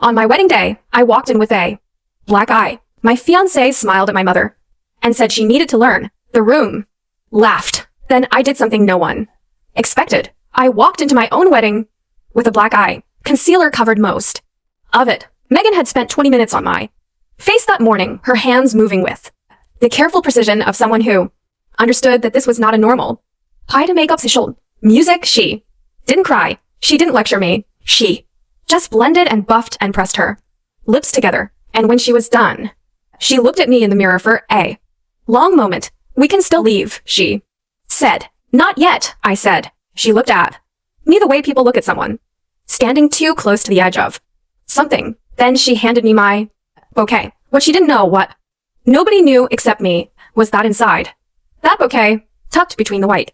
On my wedding day, I walked in with a black eye. My fiancé smiled at my mother and said she needed to learn. The room laughed. Then I did something no one expected. I walked into my own wedding with a black eye. Concealer covered most of it. Megan had spent 20 minutes on my face that morning, her hands moving with the careful precision of someone who understood that this was not a normal eye to makeup session. Music, she didn't cry. She didn't lecture me. She just blended and buffed and pressed her lips together. And when she was done, she looked at me in the mirror for a long moment. We can still leave, she said. Not yet, I said. She looked at me the way people look at someone standing too close to the edge of something. Then she handed me my bouquet. What she didn't know, what nobody knew except me, was that inside that bouquet, tucked between the white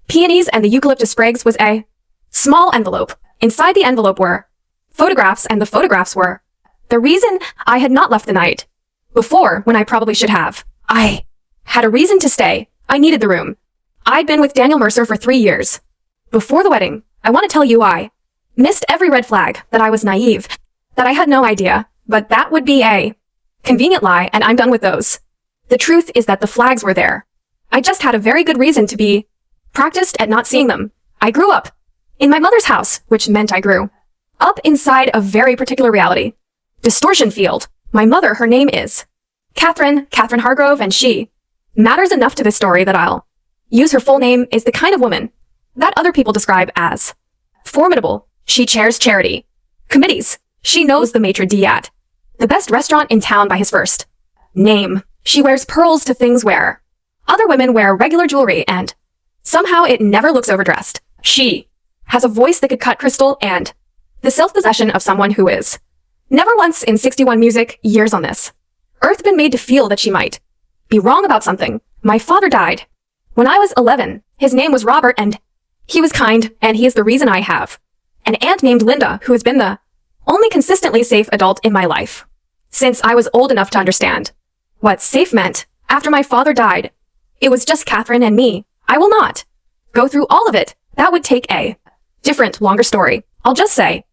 peonies and the eucalyptus sprigs, was a small envelope. Inside the envelope were photographs, and the photographs were the reason I had not left the night before when I probably should have. I had a reason to stay. I needed the room. I'd been with Daniel Mercer for 3 years. Before the wedding, I want to tell you I missed every red flag, that I was naive, that I had no idea, but that would be a convenient lie, and I'm done with those. The truth is that the flags were there. I just had a very good reason to be practiced at not seeing them. I grew up in my mother's house, which meant I grew up inside a very particular reality distortion field. My mother, her name is Catherine Hargrove, and she matters enough to this story that I'll use her full name, is the kind of woman that other people describe as formidable. She chairs charity committees. She knows the maitre d' at the best restaurant in town by his first name. She wears pearls to things where other women wear regular jewelry, and somehow it never looks overdressed. She has a voice that could cut crystal, and the self-possession of someone who is never once in 61 music years on this earth been made to feel that she might be wrong about something. My father died when I was 11. His name was Robert, and he was kind, and he is the reason I have an aunt named Linda, who has been the only consistently safe adult in my life since I was old enough to understand what safe meant. After my father died, it was just Catherine and me. I will not go through all of it. That would take a different, longer story. I'll just say,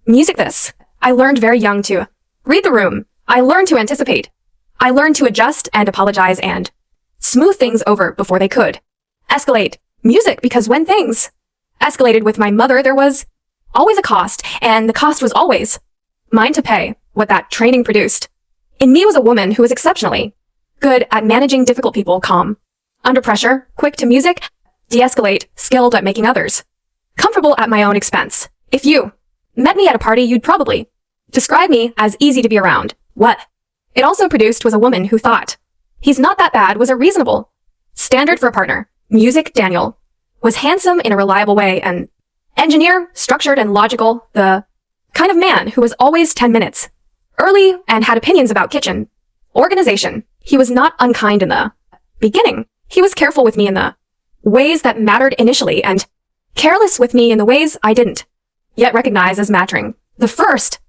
music this. I learned very young to read the room. I learned to anticipate. I learned to adjust and apologize and smooth things over before they could escalate. Music, because when things escalated with my mother, there was always a cost, and the cost was always mine to pay. What that training produced in me was a woman who was exceptionally good at managing difficult people, calm under pressure, quick to music, de-escalate, skilled at making others comfortable at my own expense. If you met me at a party, you'd probably describe me as easy to be around. What it also produced was a woman who thought he's not that bad was a reasonable standard for a partner. Music, Daniel was handsome in a reliable way, an engineer, structured and logical, the kind of man who was always 10 minutes early and had opinions about kitchen organization. He was not unkind in the beginning. He was careful with me in the ways that mattered initially, and careless with me in the ways I didn't yet recognize as mattering. The first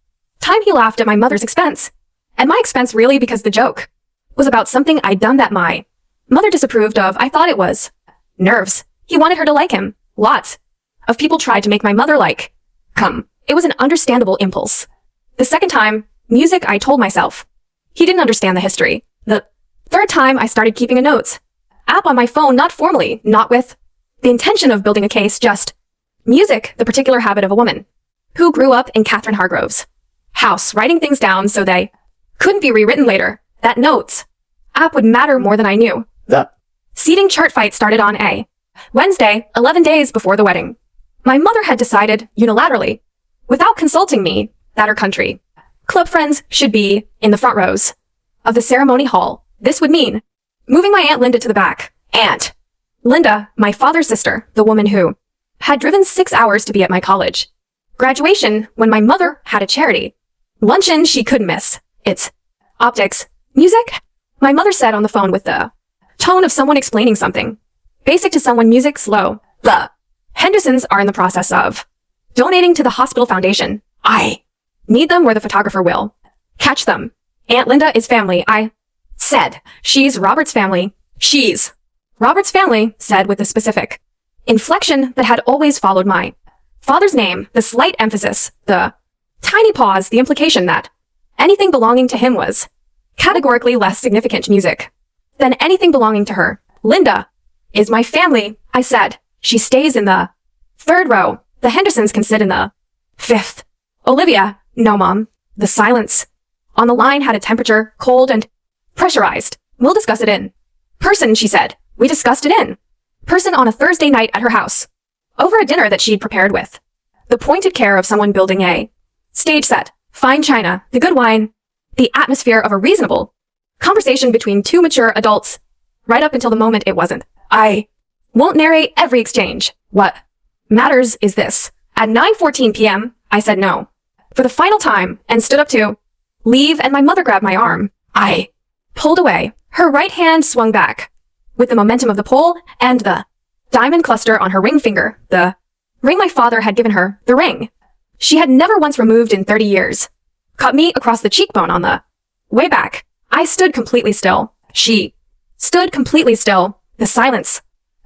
time he laughed at my mother's expense, at my expense really, because the joke was about something I'd done that my mother disapproved of. I thought it was nerves. He wanted her to like him. Lots of people tried to make my mother like come. It was an understandable impulse. The second time, music, I told myself he didn't understand the history. The third time, I started keeping a notes app on my phone, not formally, not with the intention of building a case, just music, the particular habit of a woman who grew up in Catherine Hargrove's house, writing things down so they couldn't be rewritten later. That notes app would matter more than I knew. The seating chart fight started on a Wednesday, 11 days before the wedding. My mother had decided unilaterally, without consulting me, that her country club friends should be in the front rows of the ceremony hall. This would mean moving my Aunt Linda to the back. Aunt Linda, my father's sister, the woman who had driven 6 hours to be at my college graduation when my mother had a charity luncheon she couldn't miss. It's optics. Music? My mother said on the phone with the tone of someone explaining something basic to someone. Music, slow. The Hendersons are in the process of donating to the hospital foundation. I need them where the photographer will catch them. Aunt Linda is family. I said, she's Robert's family. She's Robert's family, said with the specific inflection that had always followed my father's name, the slight emphasis, the Tiny pause, the implication that anything belonging to him was categorically less significant music than anything belonging to her. Linda is my family, I said. She stays in the 3rd row. The Hendersons can sit in the 5th. Olivia, no, Mom. The silence on the line had a temperature, cold and pressurized. We'll discuss it in person, she said. We discussed it in person on a Thursday night at her house, over a dinner that she'd prepared with the pointed care of someone building a stage set, fine china, the good wine, the atmosphere of a reasonable conversation between two mature adults, right up until the moment it wasn't. I won't narrate every exchange. What matters is this. At 9:14 p.m., I said no for the final time and stood up to leave, and my mother grabbed my arm. I pulled away. Her right hand swung back with the momentum of the pole and the diamond cluster on her ring finger, the ring my father had given her, the ring she had never once removed in 30 years, cut me across the cheekbone on the way back. I stood completely still. She stood completely still. The silence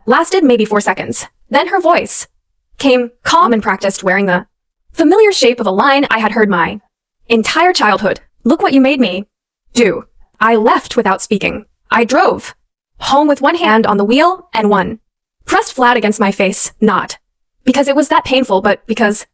lasted maybe 4 seconds. Then her voice came calm and practiced, wearing the familiar shape of a line I had heard my entire childhood. Look what you made me do. I left without speaking. I drove home with one hand on the wheel and one pressed flat against my face, not because it was that painful, but because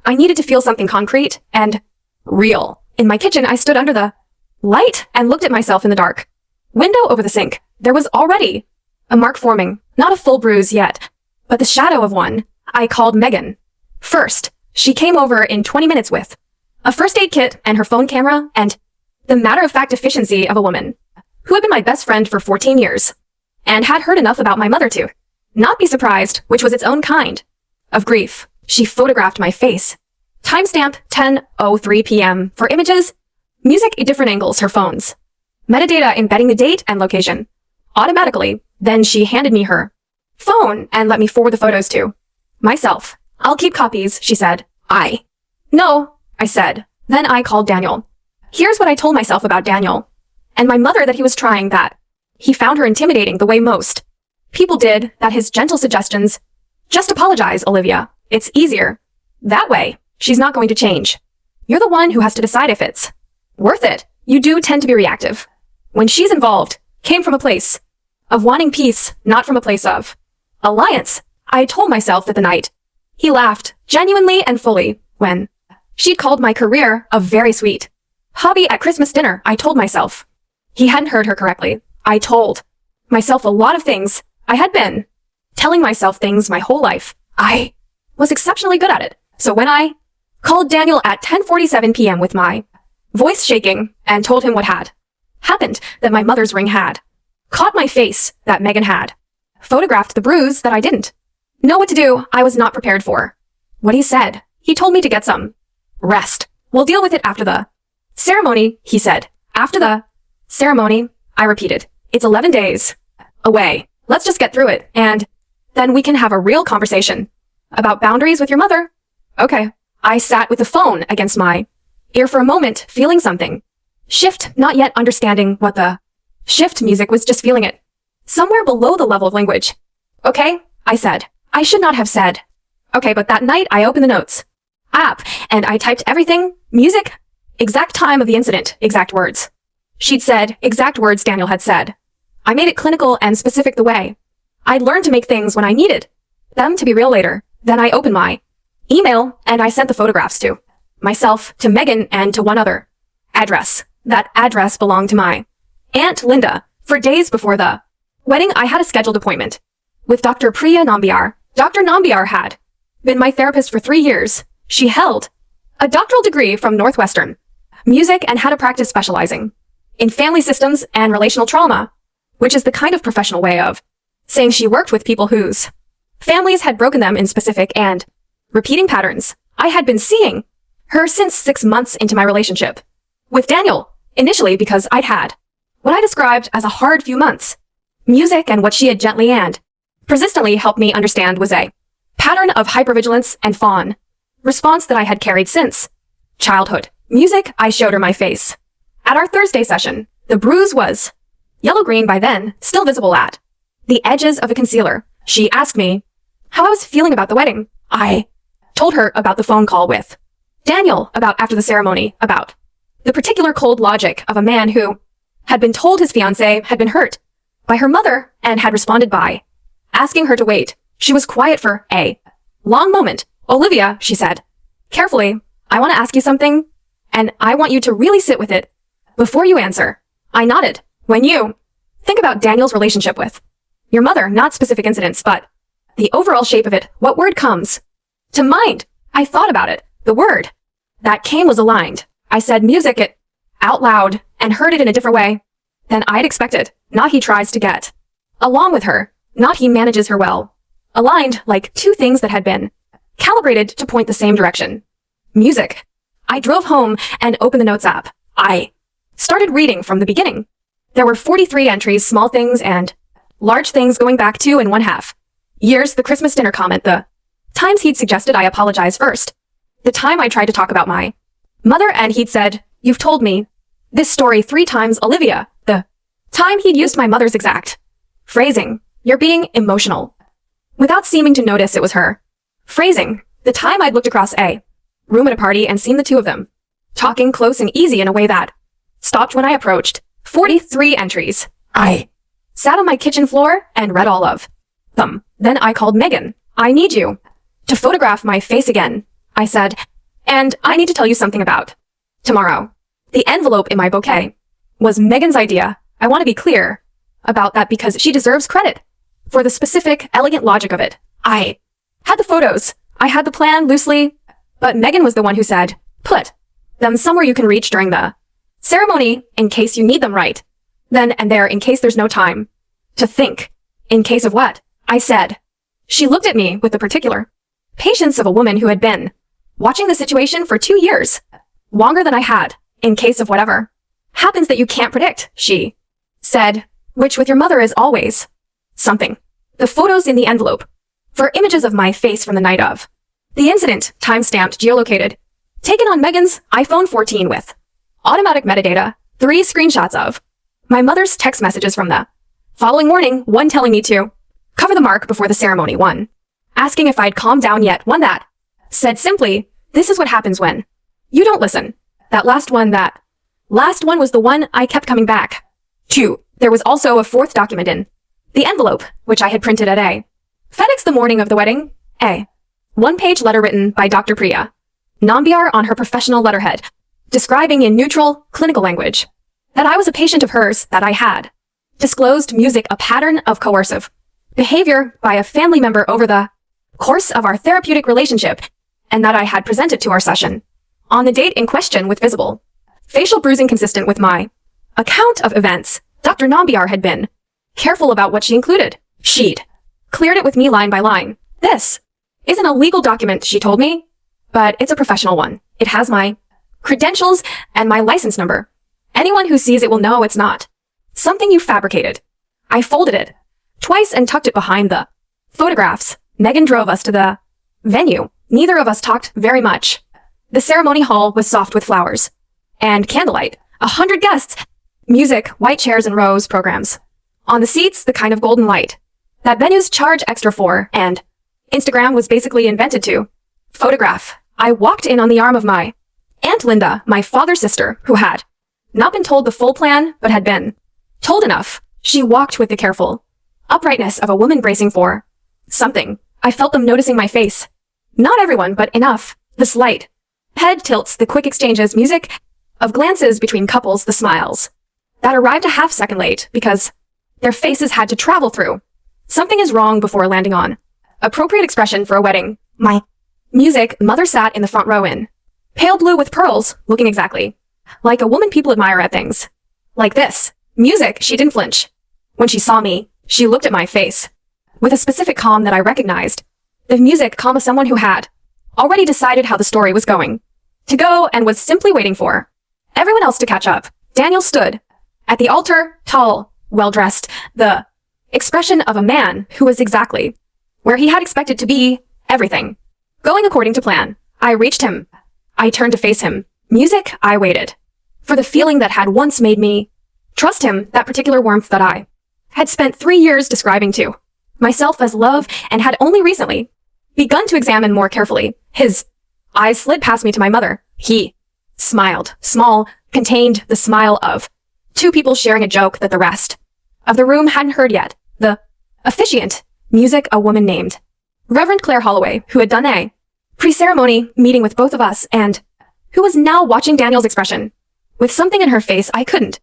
I needed to feel something concrete and real. In my kitchen, I stood under the light and looked at myself in the dark window over the sink. There was already a mark forming, not a full bruise yet, but the shadow of one. I called Megan. First, she came over in 20 minutes with a first aid kit and her phone camera and the matter-of-fact efficiency of a woman who had been my best friend for 14 years and had heard enough about my mother to not be surprised, which was its own kind of grief. She photographed my face. Timestamp 10:03 p.m. for images, music at different angles, her phone's metadata embedding the date and location automatically. Then she handed me her phone and let me forward the photos to myself. I'll keep copies, she said. No, I said. Then I called Daniel. Here's what I told myself about Daniel and my mother, that he was trying, that he found her intimidating the way most people did, that his gentle suggestions, just apologize, Olivia. It's easier that way. She's not going to change. You're the one who has to decide if it's worth it. You do tend to be reactive when she's involved. Came from a place of wanting peace, not from a place of alliance. I told myself that the night he laughed genuinely and fully when she'd called my career a very sweet hobby at Christmas dinner. I told myself he hadn't heard her correctly. I told myself a lot of things. I had been telling myself things my whole life. I was exceptionally good at it. So when I called Daniel at 10:47 p.m. with my voice shaking and told him what had happened, that my mother's ring had caught my face, that Megan had photographed the bruise that I didn't know what to do, I was not prepared for what he said. He told me to get some rest. We'll deal with it after the ceremony, he said. After the ceremony, I repeated. It's 11 days away. Let's just get through it, and then we can have a real conversation about boundaries with your mother. Okay. I sat with the phone against my ear for a moment, feeling something shift, not yet understanding what the shift music was, just feeling it somewhere below the level of language. Okay, I said. I should not have said okay, but that night I opened the notes app and I typed everything, music, exact time of the incident, exact words she'd said, exact words Daniel had said. I made it clinical and specific, the way I'd learned to make things when I needed them to be real later. Then I opened my email and I sent the photographs to myself, to Megan, and to one other address. That address belonged to my Aunt Linda. For days before the wedding, I had a scheduled appointment with Dr. Priya Nambiar. Dr. Nambiar had been my therapist for 3 years. She held a doctoral degree from Northwestern Music and had a practice specializing in family systems and relational trauma, which is the kind of professional way of saying she worked with people whose families had broken them in specific and repeating patterns. I had been seeing her since 6 months into my relationship with Daniel, initially because I'd had what I described as a hard few months. Music and what she had gently and persistently helped me understand was a pattern of hypervigilance and fawn response that I had carried since childhood. Music, I showed her my face. At our Thursday session, the bruise was yellow-green by then, still visible at the edges of a concealer. She asked me how I was feeling about the wedding. I told her about the phone call with Daniel about after the ceremony about the particular cold logic of a man who had been told his fiancée had been hurt by her mother and had responded by asking her to wait. She was quiet for a long moment. Olivia, she said, carefully, I want to ask you something, and I want you to really sit with it before you answer. I nodded. When you think about Daniel's relationship with your mother, not specific incidents, but the overall shape of it, what word comes to mind? I thought about it. The word that came was aligned. I said music it out loud and heard it in a different way than I'd expected. Not he tries to get along with her, not he manages her well. Aligned like two things that had been calibrated to point the same direction. Music. I drove home and opened the notes app. I started reading from the beginning. There were 43 entries, small things and large things going back 2.5 years, the Christmas dinner comment, the times he'd suggested I apologize first, the time I tried to talk about my mother and he'd said, you've told me this story 3 times, Olivia, the time he'd used my mother's exact phrasing, you're being emotional, without seeming to notice it was her phrasing, the time I'd looked across a room at a party and seen the two of them talking close and easy in a way that stopped when I approached. 43 entries. I sat on my kitchen floor and read all of them. Then I called Megan. I need you to photograph my face again, I said, and I need to tell you something about tomorrow. The envelope in my bouquet was Megan's idea. I want to be clear about that because she deserves credit for the specific, elegant logic of it. I had the photos. I had the plan loosely, but Megan was the one who said, put them somewhere you can reach during the ceremony in case you need them right then and there, in case there's no time to think. In case of what? I said. She looked at me with the particular patience of a woman who had been watching the situation for 2 years, longer than I had. In case of whatever happens that you can't predict, she said, which with your mother is always something. The photos in the envelope for images of my face from the night of the incident, time-stamped, geolocated, taken on Megan's iPhone 14 with automatic metadata, 3 screenshots of my mother's text messages from the following morning, one telling me to cover the mark before the ceremony, one asking if I'd calmed down yet, one that said simply, this is what happens when you don't listen. That last one was the one I kept coming back to. There was also a 4th document in the envelope, which I had printed at a FedEx the morning of the wedding, a 1-page letter written by Dr. Priya Nambiar on her professional letterhead, describing in neutral, clinical language that I was a patient of hers, that I had disclosed music a pattern of coercive behavior by a family member over the course of our therapeutic relationship, and that I had presented to our session on the date in question with visible facial bruising consistent with my account of events. Dr. Nambiar had been careful about what she included. She'd cleared it with me line by line. This isn't a legal document, she told me, but it's a professional one. It has my credentials and my license number. Anyone who sees it will know it's not something you fabricated. I folded it twice and tucked it behind the photographs. Megan drove us to the venue. Neither of us talked very much. The ceremony hall was soft with flowers and candlelight. 100 guests, music, white chairs and rows, programs. On the seats, the kind of golden light that venues charge extra for, and Instagram was basically invented to photograph. I walked in on the arm of my Aunt Linda, my father's sister, who had not been told the full plan, but had been told enough. She walked with the careful uprightness of a woman bracing for something. I felt them noticing my face. Not everyone, but enough. The slight head tilts, the quick exchanges, music of glances between couples, the smiles that arrived a half-second late because their faces had to travel through something is wrong before landing on appropriate expression for a wedding. My music, mother sat in the front row in pale blue with pearls, looking exactly like a woman people admire at things like this. Music, she didn't flinch. When she saw me, she looked at my face with a specific calm that I recognized. The music calm of someone who had already decided how the story was going to go and was simply waiting for everyone else to catch up. Daniel stood at the altar, tall, well-dressed, the expression of a man who was exactly where he had expected to be, everything going according to plan. I reached him. I turned to face him. Music, I waited for the feeling that had once made me trust him, that particular warmth that I had spent 3 years describing to myself as love and had only recently begun to examine more carefully. His Eyes slid past me to my mother. He smiled. Small, contained, the smile of two people sharing a joke that the rest of the room hadn't heard yet. The officiant, music, a woman named Reverend Claire Holloway, who had done a pre-ceremony meeting with both of us and who was now watching Daniel's expression with something in her face I couldn't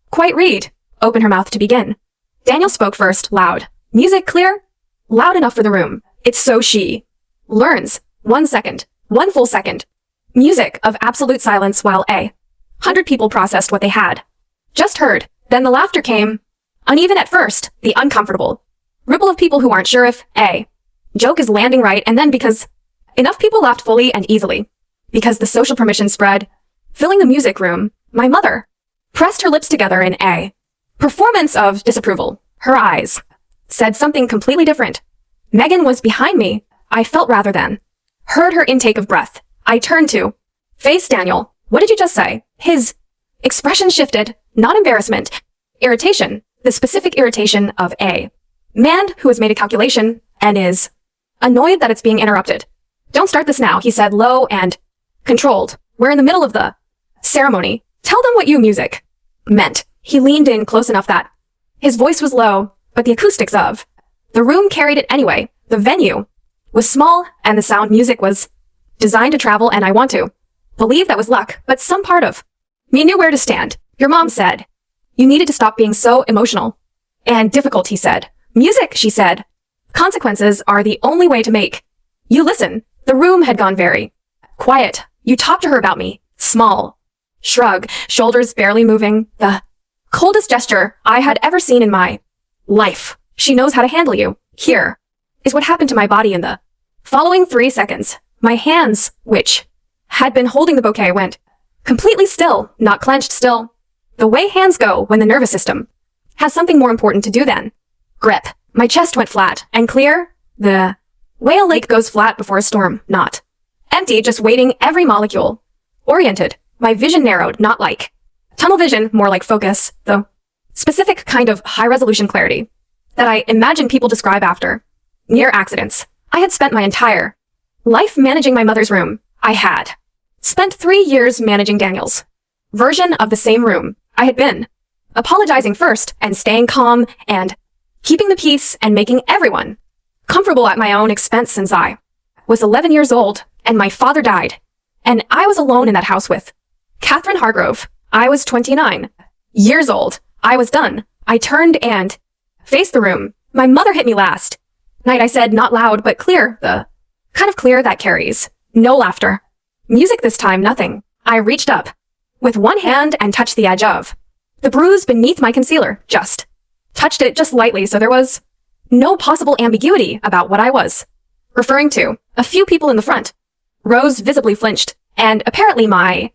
quite read. Open her mouth to begin. Daniel spoke first, loud. Music clear? Loud enough for the room. It's so she learns. 1 second. 1 full second. Music of absolute silence while 100 people processed what they had just heard. Then the laughter came. Uneven at first, the uncomfortable ripple of people who aren't sure if a joke is landing right, and then because enough people laughed fully and easily. Because the social permission spread, filling the music room, my mother pressed her lips together in a performance of disapproval. Her eyes said something completely different. Megan was behind me. I felt rather than heard her intake of breath. I turned to face Daniel. What did you just say? His expression shifted, not embarrassment, irritation, the specific irritation of a man who has made a calculation and is annoyed that it's being interrupted. Don't start this now, he said, low and controlled. We're in the middle of the ceremony. Tell them what you music meant. He leaned in close enough that his voice was low, but the acoustics of the room carried it anyway. The venue was small and the sound music was designed to travel, and I want to believe that was luck, but some part of me knew where to stand. Your mom said you needed to stop being so emotional and difficult, he said. Music, she said. Consequences are the only way to make you listen. The room had gone very quiet. You talked to her about me. Small shrug, shoulders barely moving. The coldest gesture I had ever seen in my life. She knows how to handle you. Here is what happened to my body in the following 3 seconds. My hands, which had been holding the bouquet, went completely still, not clenched, still. The way hands go when the nervous system has something more important to do than grip. My chest went flat and clear. The way a lake goes flat before a storm, not empty, just waiting, every molecule oriented. My vision narrowed, not like tunnel vision, more like focus, the specific kind of high-resolution clarity that I imagine people describe after near accidents. I had spent my entire life managing my mother's room. I had spent 3 years managing Daniel's version of the same room. I had been apologizing first and staying calm and keeping the peace and making everyone comfortable at my own expense since I was 11 years old and my father died. And I was alone in that house with Catherine Hargrove. I was 29 years old. I was done. I turned and faced the room. My mother hit me last night. I said, not loud, but clear, the kind of clear that carries no laughter. Music this time, nothing. I reached up with one hand and touched the edge of the bruise beneath my concealer. Just touched it just lightly, so there was no possible ambiguity about what I was referring to. A few people in the front rows visibly flinched, and apparently my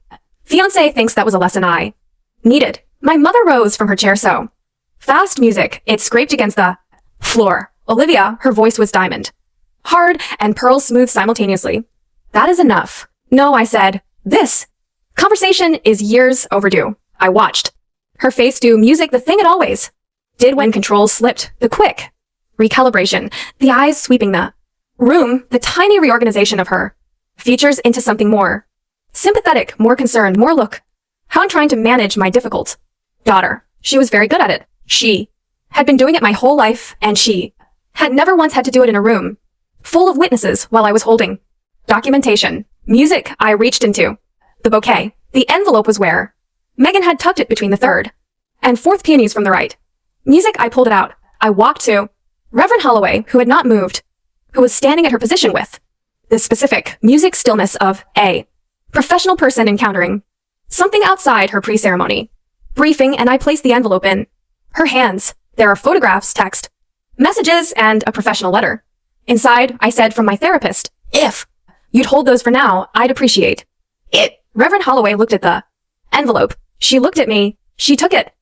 fiancé thinks that was a lesson I needed. My mother rose from her chair so fast. Music, it scraped against the floor. Olivia, her voice was diamond hard and pearl smooth simultaneously. That is enough. No, I said. This conversation is years overdue. I watched her face do music, the thing it always did when control slipped. The quick recalibration, the eyes sweeping the room, the tiny reorganization of her features into something more sympathetic, more concerned, more look how I'm trying to manage my difficult daughter. She was very good at it. She had been doing it my whole life, and she had never once had to do it in a room full of witnesses while I was holding documentation. Music, I reached into the bouquet. The envelope was where Megan had tucked it between the third and fourth peonies from the right. Music, I pulled it out. I walked to Reverend Holloway, who had not moved, who was standing at her position with the specific music stillness of a professional person encountering something outside her pre-ceremony briefing, and I placed the envelope in her hands. There are photographs, text, messages, and a professional letter. Inside, I said from my therapist, if you'd hold those for now, I'd appreciate it. Reverend Holloway looked at the envelope. She looked at me. She took it.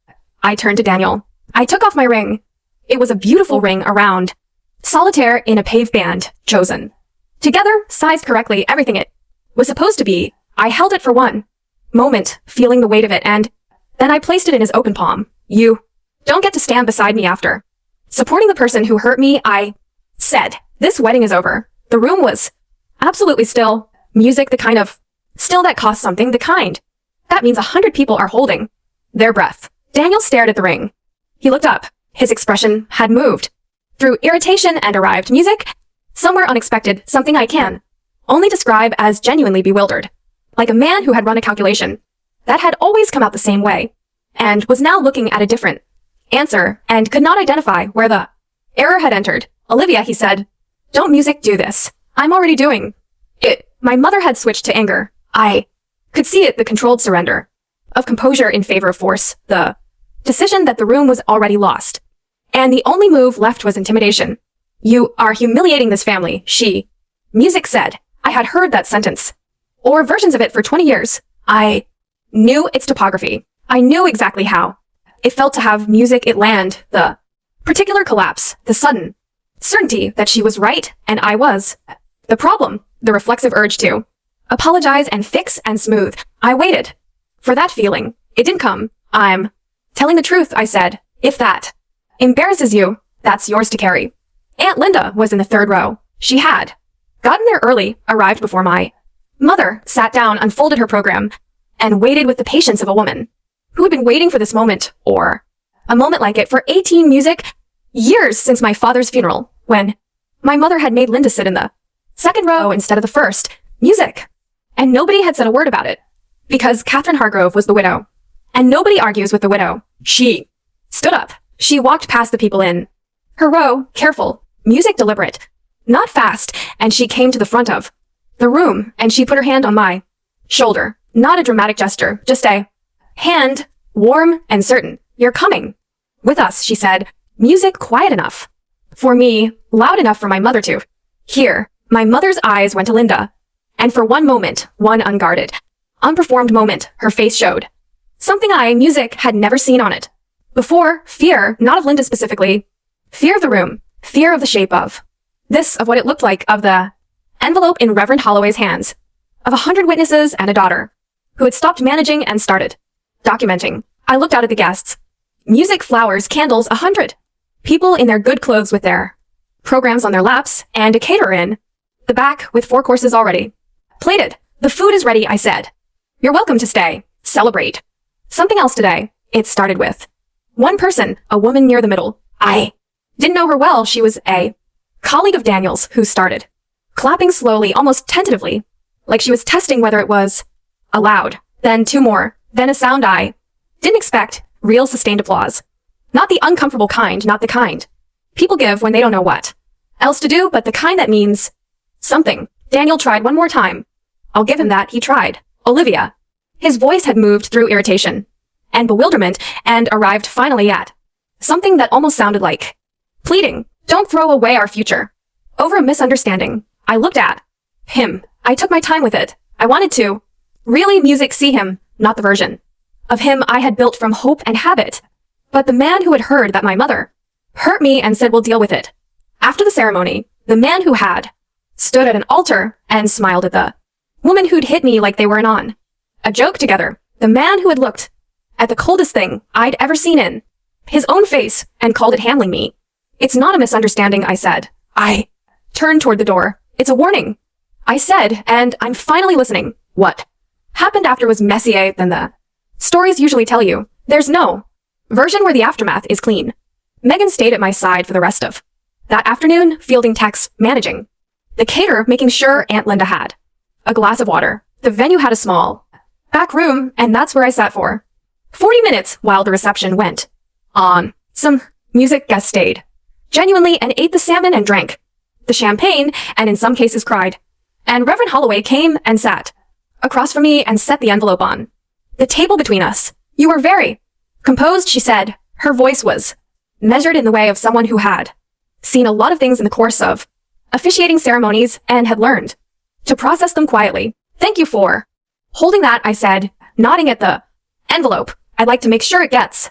I turned to Daniel. I took off my ring. It was a beautiful ring around solitaire in a pave band, chosen together, sized correctly, everything it was supposed to be. I held it for one moment, feeling the weight of it, and then I placed it in his open palm. You don't get to stand beside me after supporting the person who hurt me, I said. This wedding is over. The room was absolutely still. Music the kind of, still that costs something, the kind. That means 100 people are holding their breath. Daniel stared at the ring. He looked up. His expression had moved. Through irritation and arrived music, somewhere unexpected, something I can only describe as genuinely bewildered. Like a man who had run a calculation that had always come out the same way, and was now looking at a different answer and could not identify where the error had entered. Olivia, he said, don't music do this. I'm already doing it. My mother had switched to anger. I could see it, the controlled surrender of composure in favor of force, the decision that the room was already lost. And the only move left was intimidation. You are humiliating this family, music said. I had heard that sentence, or versions of it for 20 years. I knew its topography. I knew exactly how it felt to have music it land, the particular collapse, the sudden certainty that she was right and I was. The problem, the reflexive urge to apologize and fix and smooth. I waited for that feeling. It didn't come. I'm telling the truth, I said. If that embarrasses you, that's yours to carry. Aunt Linda was in the third row. She had gotten there early, arrived before my mother, sat down, unfolded her program, and waited with the patience of a woman who had been waiting for this moment, or a moment like it, for 18 music years since my father's funeral, when my mother had made Linda sit in the second row instead of the first. Music. And nobody had said a word about it, because Catherine Hargrove was the widow, and nobody argues with the widow. She stood up. She walked past the people in her row, careful, music deliberate, not fast, and she came to the front of the room, and she put her hand on my shoulder. Not a dramatic gesture, just a hand, warm and certain. You're coming with us, she said. Music quiet enough for me, loud enough for my mother to hear. My mother's eyes went to Linda, and for one moment, one unguarded, unperformed moment, her face showed something music had never seen on it before. Fear, not of Linda specifically. Fear of the room. Fear of the shape of this, of what it looked like, of the envelope in Reverend Holloway's hands, of 100 witnesses and a daughter who had stopped managing and started documenting. I looked out at the guests. Music, flowers, candles, 100 people in their good clothes with their programs on their laps, and a caterer in the back with 4 courses already plated. The food is ready, I said. You're welcome to stay. Celebrate something else today. It started with one person, a woman near the middle. I didn't know her well. She was a colleague of Daniel's who started clapping slowly, almost tentatively, like she was testing whether it was allowed. Then 2 more. Then a sound I didn't expect. Real sustained applause. Not the uncomfortable kind, not the kind people give when they don't know what else to do, but the kind that means something. Daniel tried one more time. I'll give him that, he tried. Olivia. His voice had moved through irritation and bewilderment and arrived finally at something that almost sounded like pleading. Don't throw away our future over a misunderstanding. I looked at him. I took my time with it. I wanted to really music see him, not the version of him I had built from hope and habit, but the man who had heard that my mother hurt me and said we'll deal with it. After the ceremony, the man who had stood at an altar and smiled at the woman who'd hit me like they were on a joke together. The man who had looked at the coldest thing I'd ever seen in his own face and called it handling me. It's not a misunderstanding, I said. I turned toward the door. It's a warning, I said, and I'm finally listening. What happened after was messier than the stories usually tell you. There's no version where the aftermath is clean. Megan stayed at my side for the rest of that afternoon, fielding texts, managing the caterer, making sure Aunt Linda had a glass of water. The venue had a small back room, and that's where I sat for 40 minutes while the reception went on. Some music guests stayed genuinely and ate the salmon and drank the champagne, and in some cases cried. And Reverend Holloway came and sat across from me and set the envelope on the table between us. You were very composed, she said. Her voice was measured in the way of someone who had seen a lot of things in the course of officiating ceremonies and had learned to process them quietly. Thank you for holding that, I said, nodding at the envelope. I'd like to make sure it gets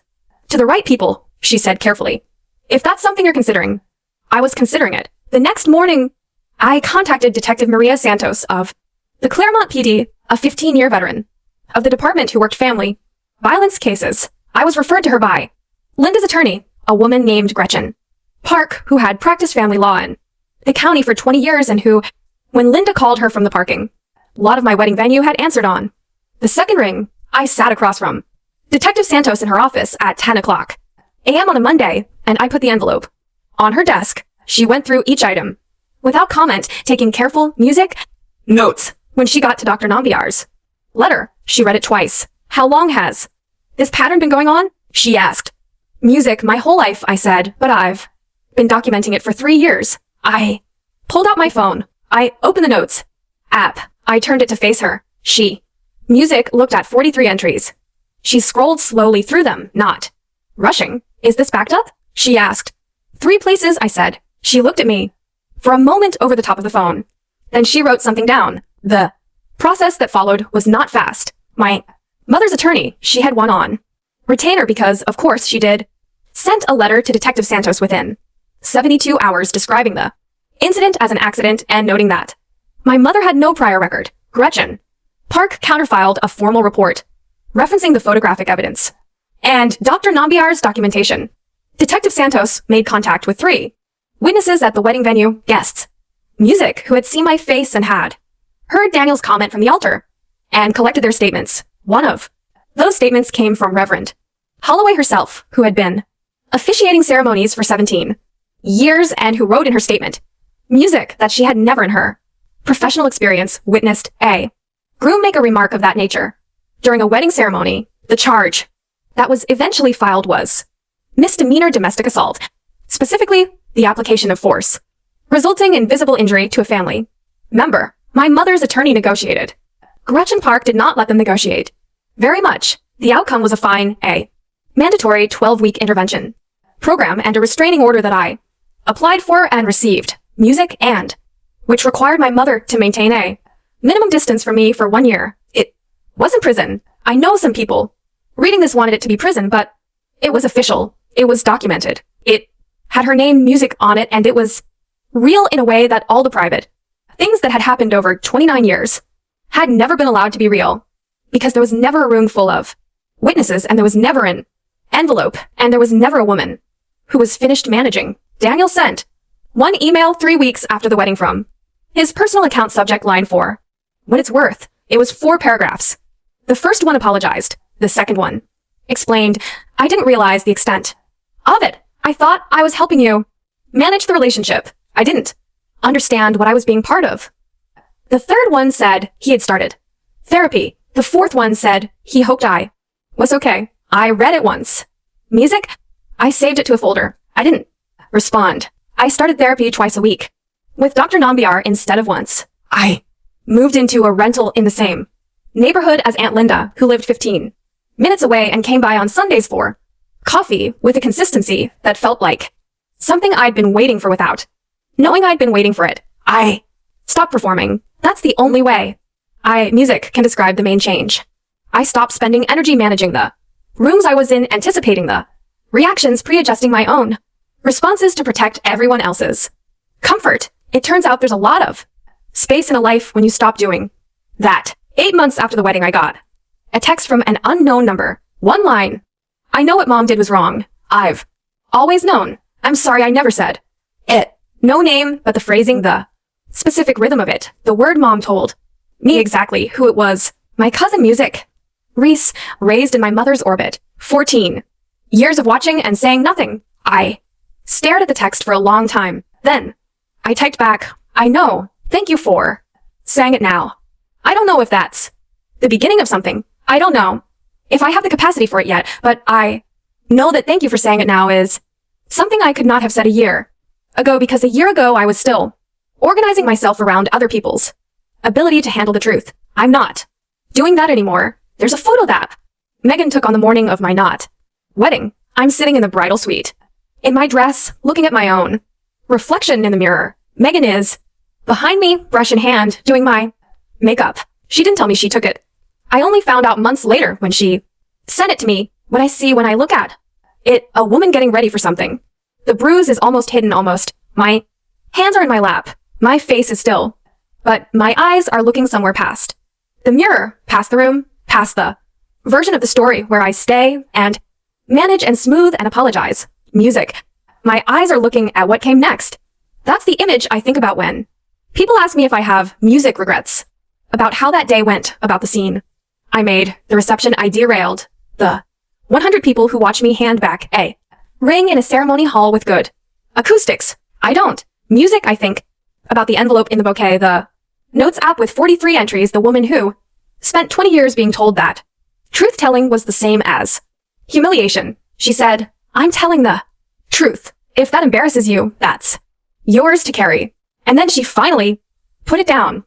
to the right people, she said carefully. If that's something you're considering. I was considering it. The next morning, I contacted Detective Maria Santos of the Claremont PD, a 15-year veteran of the department who worked family violence cases. I was referred to her by Linda's attorney, a woman named Gretchen Park, who had practiced family law in the county for 20 years and who, when Linda called her from the parking lot of my wedding venue had answered on. The second ring, I sat across from Detective Santos in her office at 10 o'clock a.m. on a Monday, and I put the envelope on her desk. She went through each item without comment, taking careful music notes. When she got to Dr. Nambiar's letter, she read it twice. How long has this pattern been going on? She asked. Music my whole life, I said, but I've been documenting it for 3 years. I pulled out my phone. I opened the notes app. I turned it to face her. Music looked at 43 entries. She scrolled slowly through them, not rushing. Is this backed up? She asked. 3 places, I said. She looked at me for a moment over the top of the phone. Then she wrote something down. The process that followed was not fast. My mother's attorney, she had one on retainer because, of course, she did, sent a letter to Detective Santos within 72 hours describing the incident as an accident and noting that my mother had no prior record. Gretchen Park counterfiled a formal report referencing the photographic evidence and Dr. Nambiar's documentation. Detective Santos made contact with 3 witnesses at the wedding venue, guests, Music, who had seen my face and had heard Daniel's comment from the altar, and collected their statements. One of those statements came from Reverend Holloway herself, who had been officiating ceremonies for 17 years and who wrote in her statement, Music, that she had never in her professional experience witnessed a groom make a remark of that nature. During a wedding ceremony, the charge that was eventually filed was misdemeanor domestic assault, specifically the application of force, resulting in visible injury to a family member. My mother's attorney negotiated. Gretchen Park did not let them negotiate very much. The outcome was a fine, a mandatory 12-week intervention program, and a restraining order that I applied for and received. Music, and which required my mother to maintain a minimum distance from me for 1 year. It wasn't prison. I know some people reading this wanted it to be prison, but it was official. It was documented. It had her name, Music, on it, and it was real in a way that all the private things that had happened over 29 years had never been allowed to be real, because there was never a room full of witnesses, and there was never an envelope, and there was never a woman who was finished managing. Daniel sent one email 3 weeks after the wedding from his personal account, subject line for what it's worth. It was 4 paragraphs. The first one apologized. The second one explained, I didn't realize the extent of it. I thought I was helping you manage the relationship. I didn't understand what I was being part of. The third one said he had started therapy. The fourth one said he hoped I was okay. I read it once. Music? I saved it to a folder. I didn't respond. I started therapy twice a week with Dr. Nambiar instead of once. I moved into a rental in the same neighborhood as Aunt Linda, who lived 15 minutes away and came by on Sundays for coffee with a consistency that felt like something I'd been waiting for without knowing I'd been waiting for it. I stopped performing. That's the only way music can describe the main change. I stopped spending energy managing the rooms I was in, anticipating the reactions, pre-adjusting my own responses to protect everyone else's comfort. It turns out there's a lot of space in a life when you stop doing that. 8 months after the wedding, I got a text from an unknown number. One line. I know what Mom did was wrong. I've always known. I'm sorry I never said it. No name, but the phrasing, the specific rhythm of it. The word Mom told me exactly who it was. My cousin Music. Reese, raised in my mother's orbit. 14 years of watching and saying nothing. I stared at the text for a long time. Then I typed back, I know. Thank you for saying it now. I don't know if that's the beginning of something. I don't know if I have the capacity for it yet, but I know that thank you for saying it now is something I could not have said a year ago, because a year ago I was still organizing myself around other people's ability to handle the truth. I'm not doing that anymore. There's a photo that Megan took on the morning of my not wedding. I'm sitting in the bridal suite in my dress, looking at my own reflection in the mirror. Megan is behind me, brush in hand, doing my makeup. She didn't tell me she took it. I only found out months later when she sent it to me. What I see when I look at it, a woman getting ready for something. The bruise is almost hidden, almost. My hands are in my lap. My face is still, but my eyes are looking somewhere past the mirror, past the room, past the version of the story where I stay and manage and smooth and apologize. Music. My eyes are looking at what came next. That's the image I think about when people ask me if I have music regrets. about how that day went, about the scene I made, the reception I derailed, the 100 people who watch me hand back a ring in a ceremony hall with good acoustics. I don't. Music, I think. About the envelope in the bouquet, the notes app with 43 entries, the woman who spent 20 years being told that truth-telling was the same as humiliation. She said, I'm telling the truth. If that embarrasses you, that's yours to carry. And then she finally put it down.